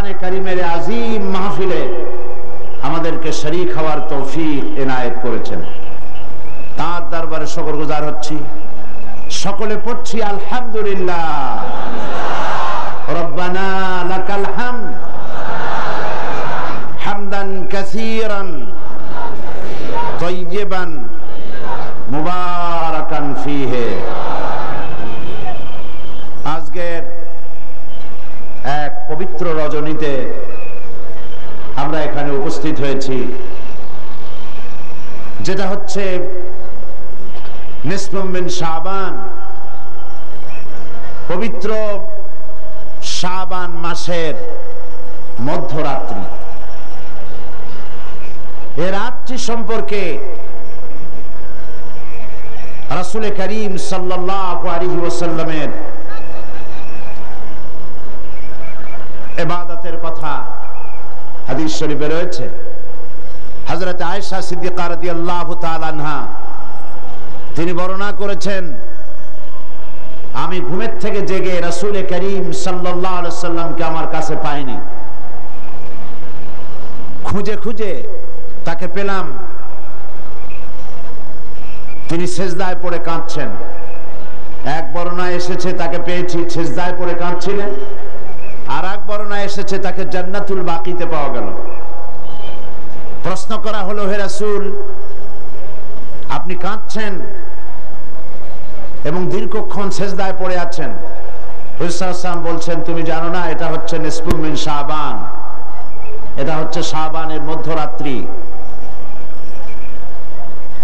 কোরআনে কারীমের আজিম মাহফিলে আমাদেরকে শরীক হওয়ার তৌফিক এনায়েত করেছেন। তার দরবারে শুকরগুজার হচ্ছি। সকলে পড়ছি আলহামদুলিল্লাহ। রব্বানা লাকাল হামদ হামদান কাসীরান তাইয়িবান মুবারাকান ফীহি। আজকের এক পবিত্র রজনীতে আমরা এখানে উপস্থিত হয়েছি, যেটা হচ্ছে নিসফুম মিন শাবান, পবিত্র শাবান মাসের মধ্যরাত্রি। এই রাত্রি সম্পর্কে রাসূল করিম সাল্লাল্লাহু আলাইহি ওয়াসাল্লামের ইবাদতের কথা হাদিস শরীফে রয়েছে। হযরত আয়েশা সিদ্দিকা রাদিয়াল্লাহু তাআলা আনহা তিনি বর্ণনা করেছেন, আমি ঘুমের থেকে জেগে রাসূল করিম সাল্লাল্লাহু আলাইহি ওয়াসাল্লামকে আমার কাছে পাইনি। খুঁজে খুঁজে তাকে পেলাম, তিনি সিজদায় পড়ে কাঁদছেন। এক বর্ণনায় এসেছে তাকে পেয়েছি সিজদায় পড়ে কাঁদছিলেন, আর এক বর্ণনায় এসেছে তাকে জান্নাতুল বাকিতে পাওয়া গেল। প্রশ্ন করা হলো, হে রাসূল, আপনি কাঁদছেন এবং দীর্ঘক্ষণ সিজদায় পড়ে আছেন। রাসূল সাল্লাল্লাহু আলাইহি ওয়াসাল্লাম বলছেন, তুমি জানো না এটা হচ্ছে নিসফুম মিন শাবান, এটা হচ্ছে শাবানের মধ্যরাত্রি।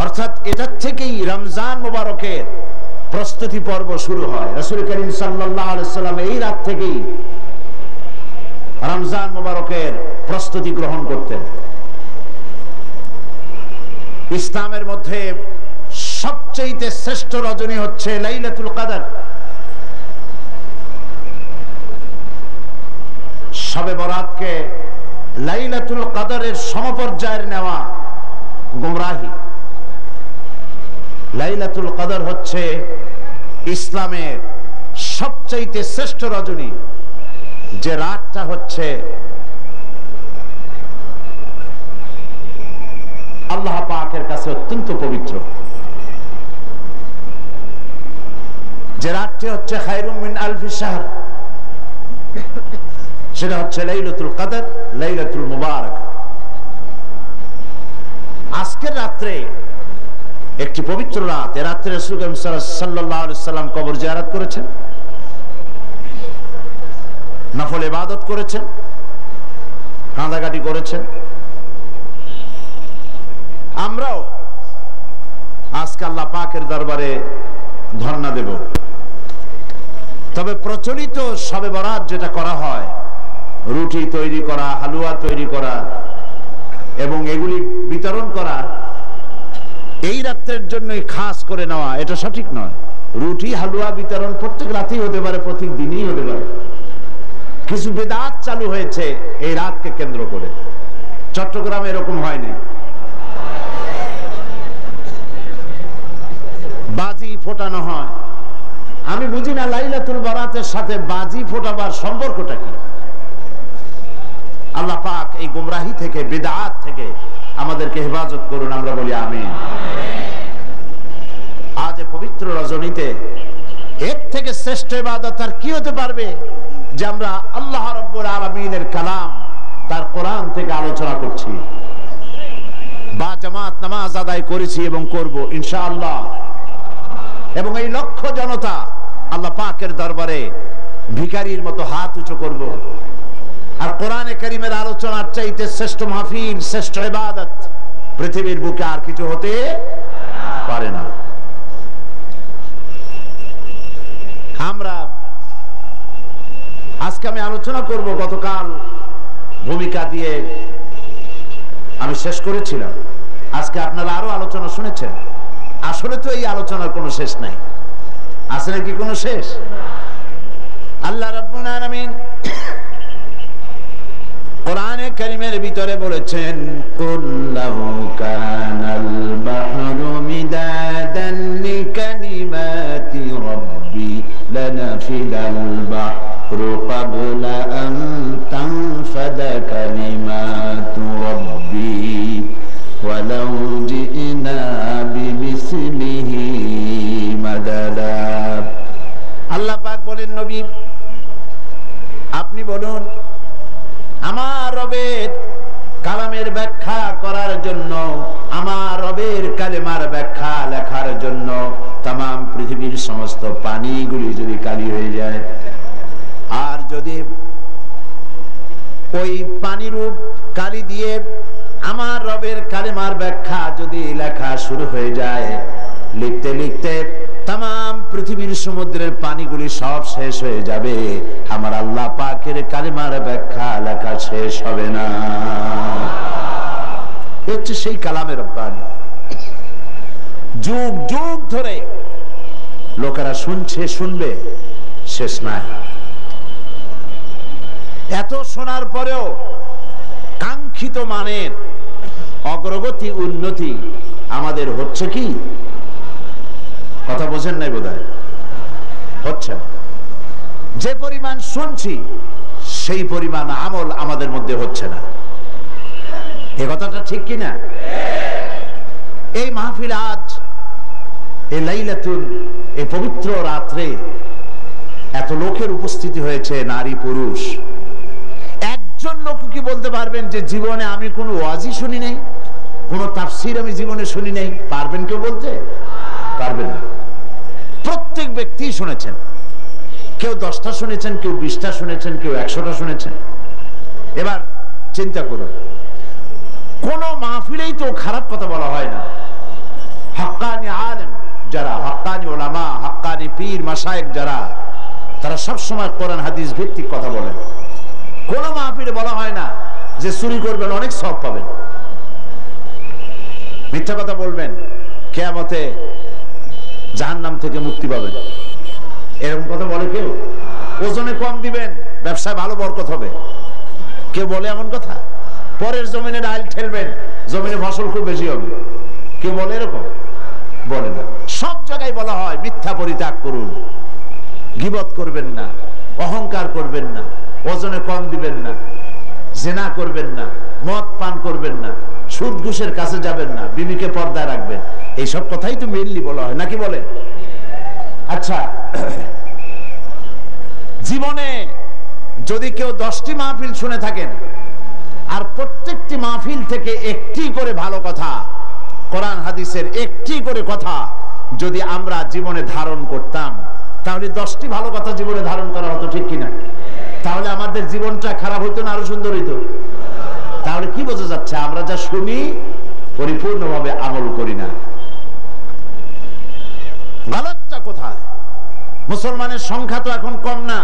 অর্থাৎ এটা থেকেই রমজান মুবারকের প্রস্তুতি পর্ব শুরু হয়। রাসূল করিম সাল্লাল্লাহু আলাইহি ওয়াসাল্লাম এই রাত থেকেই রমজান মুবারকের প্রস্তুতি গ্রহণ করতেন। ইসলামের মধ্যে সবচেয়ে শ্রেষ্ঠ রজনী হচ্ছে লাইলাতুল কদর। শবে বরাতকে লাইলাতুল কদরের সমপর্যায়ের নেওয়া গুমরাহি। লাইলাতুল কদর হচ্ছে ইসলামের সবচেয়ে শ্রেষ্ঠ রজনী, যে রাতটা হচ্ছে আল্লাহ পাকের কাছে অত্যন্ত পবিত্র, যে রাতটি হচ্ছে খায়রুম মিন আলফি শাহর, সেটা হচ্ছে লাইলাতুল কদর, লাইলাতুল মুবারাক। আজকের রাত্রে একটি পবিত্র রাত। এ রাত্রে রাসূল সাল্লাল্লাহু আলাইহি ওয়াসাল্লাম কবর জিয়ারত করেছেন, নফল ইবাদত করেছেন, কাঁদাকাটি করেছেন। আমরাও আজকে আল্লাহ পাকের দরবারে ধর্ণা দেব। তবে প্রচলিত শবে বরাত যেটা করা হয়, রুটি তৈরি করা, হালুয়া তৈরি করা এবং এগুলি বিতরণ করা, এই রাত্রের জন্যই খাস করে নেওয়া, এটা সঠিক নয়। রুটি হালুয়া বিতরণ প্রত্যেক রাতেই হতে পারে, প্রত্যেক দিনই হতে পারে। কিছু বিদআত চালু হয়েছে এই রাতকে কেন্দ্র করে। চট্টগ্রামে এরকম হয়নি। বাজি ফোটানো হয়। আমি বুঝি না লাইলাতুল বরাতের সাথে বাজি ফোটাবার সম্পর্কটা কি। আল্লাহ পাক এই গুমরাহি থেকে, বিদআত থেকে আমাদেরকে হেফাজত করুন, আমরা বলি আমিন। আজ পবিত্র রজনীতে এর থেকে শ্রেষ্ঠ ইবাদত আর কি হতে পারবে, যে আমরা আল্লাহ রাব্বুল আলামিনের কালাম, তার কোরআন থেকে আলোচনা করছি, বা জামাত নামাজ আদায় করেছি এবং করব ইনশাআল্লাহ। এবং এই লক্ষ জনতা আল্লাহ পাকের দরবারে ভিখারির মতো হাত উঁচু করব। আর কোরআনে কারীমের আলোচনার চাইতে শ্রেষ্ঠ মাহফিল, শ্রেষ্ঠ ইবাদত পৃথিবীর বুকে আর কিছু হতে পারে না। আমরা আজকে আমি আলোচনা করব, গতকাল ভূমিকা দিয়ে আমি শেষ করেছিলাম। আজকে আপনারা আরো আলোচনা শুনেছেন। আসলে তো এই আলোচনার কোনো শেষ নাই, আছে নাকি কোনো শেষ? আল্লাহ রাব্বুল আলামিন কোরআনে কারীমের ভিতরে বলেছেন, কুল লাহু কানাল বাহরু মিদাদান লিকালিমাতি রাব্বি লানাফিদাল বাহরু ক্বাবলা আন তানফা আপনি বলুন, আমার রবের কালামের ব্যাখ্যা করার জন্য, আমার রবের কালেমার ব্যাখ্যা লেখার জন্য তাম পৃথিবীর সমস্ত পানিগুলি যদি কালি হয়ে যায়, আর যদি ওই পানিরূপ কালি দিয়ে আমার রবের কালেমার ব্যাখ্যা যদি লেখা শুরু হয়ে যায়, লিখতে লিখতে তাম পৃথিবীর সমুদ্রের পানিগুলি সব শেষ হয়ে যাবে, আমার আল্লাহ পাকের কালেমার ব্যাখ্যা লেখা শেষ হবে না। হচ্ছে সেই কালামের পানি, যুগ যুগ ধরে লোকেরা শুনছে, শুনবে, শেষ নাই। এত শোনার পরেও কাঙ্ক্ষিত মানের অগ্রগতি, উন্নতি আমাদের হচ্ছে কি? কথা বোঝেন নাই বোধহয়, হচ্ছে। যে পরিমাণ শুনছি সেই পরিমাণ আমল আমাদের মধ্যে হচ্ছে না। এ কথাটা ঠিক কিনা? এই মাহফিল আজ, এই লাইলাতুল, এই পবিত্র রাত্রে এত লোকের উপস্থিতি হয়েছে, নারী পুরুষ। একজন লোক কি বলতে পারবেন যে জীবনে আমি কোনো ওয়াজই শুনি নাই, কোনো তাফসীর আমি জীবনে শুনি নাই? পারবেন কেউ বলতে? পারবেন না। প্রত্যেক ব্যক্তি শুনেছেন, কেউ 10টা শুনেছেন, কেউ 20টা শুনেছেন, কেউ 100টা শুনেছেন। এবার চিন্তা করুন, কোন মাহফিলেই তো খারাপ কথা বলা হয় না। হাক্কানি আলেম যারা, হাক্কানি ওলামা, হাক্কানি পীর মাশায়েখ যারা, তারা সবসময় কোরআন হাদিস ভিত্তিক কথা বলেন। কোন মাহফিলে বলা হয় না যে চুরি করবেন অনেক সওয়াব পাবেন, মিথ্যা কথা বলবেন কিয়ামতে জাহান্নাম থেকে মুক্তি পাবেন, এরকম কথা বলে কেউ? ওজনে কম দিবেন, ব্যবসায় ভালো বরকত হবে, কেউ বলে এমন কথা? পরের জমিনে ডাল ঠেলবেন, জমিনে ফসল খুব বেশি হবে, কেউ বলে এরকম? বলে না। সব জায়গায় বলা হয় মিথ্যা পরিত্যাগ করুন, গীবত করবেন না, অহংকার করবেন না, ওজনে কম দিবেন না, জিনা করবেন না, মদ পান করবেন না, সুদ ঘুষের কাছে যাবেন না, বিবিকে পর্দায় রাখবেন। এইসব কথাই তো মেইনলি বলা হয়, নাকি বলেন? আচ্ছা, জীবনে যদি কেউ 10টি মাহফিল শুনে থাকেন, আর প্রত্যেকটি মাহফিল থেকে একটি করে ভালো কথা, কোরআন হাদিসের একটি করে কথা যদি আমরা জীবনে ধারণ করতাম, তাহলে 10টি ভালো কথা জীবনে ধারণ করা হতো, ঠিক কিনা? তাহলে আমাদের জীবনটা খারাপ হইতো না আরো সুন্দর হইতো? তাহলে কি বোঝা যাচ্ছে? আমরা যা শুনি পরিপূর্ণভাবে আমল করি না। গলতটা কোথায়? মুসলমানের সংখ্যা তো এখন কম না।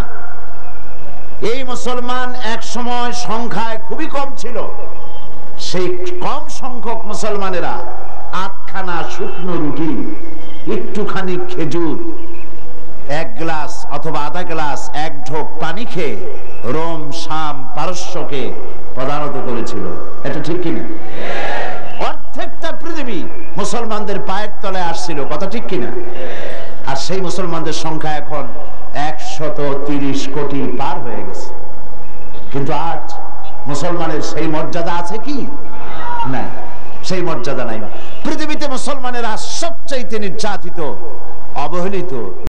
এই মুসলমান এক সময় সংখ্যায় খুবই কম ছিল। সেই কম সংখ্যক মুসলমানেরা 8খানা শুকনো রুটি, একটুখানি খেজুর, 1 গ্লাস অথবা আধা গ্লাস, 1 ঢোক পানি খেয়ে রোম, শাম, পারস্যকে পদানত করেছিল। এটা ঠিক কিনা? অর্ধেকটা পৃথিবী মুসলমানদের পায়ের তলে আসছিল, কথা ঠিক কিনা? আর সেই মুসলমানদের সংখ্যা এখন 130 কোটি পার হয়ে গেছে। কিন্তু আজ মুসলমানের সেই মর্যাদা আছে কি? নাই, সেই মর্যাদা নাই। পৃথিবীতে মুসলমানেরা সবচাইতে নির্যাতিত, অবহেলিত।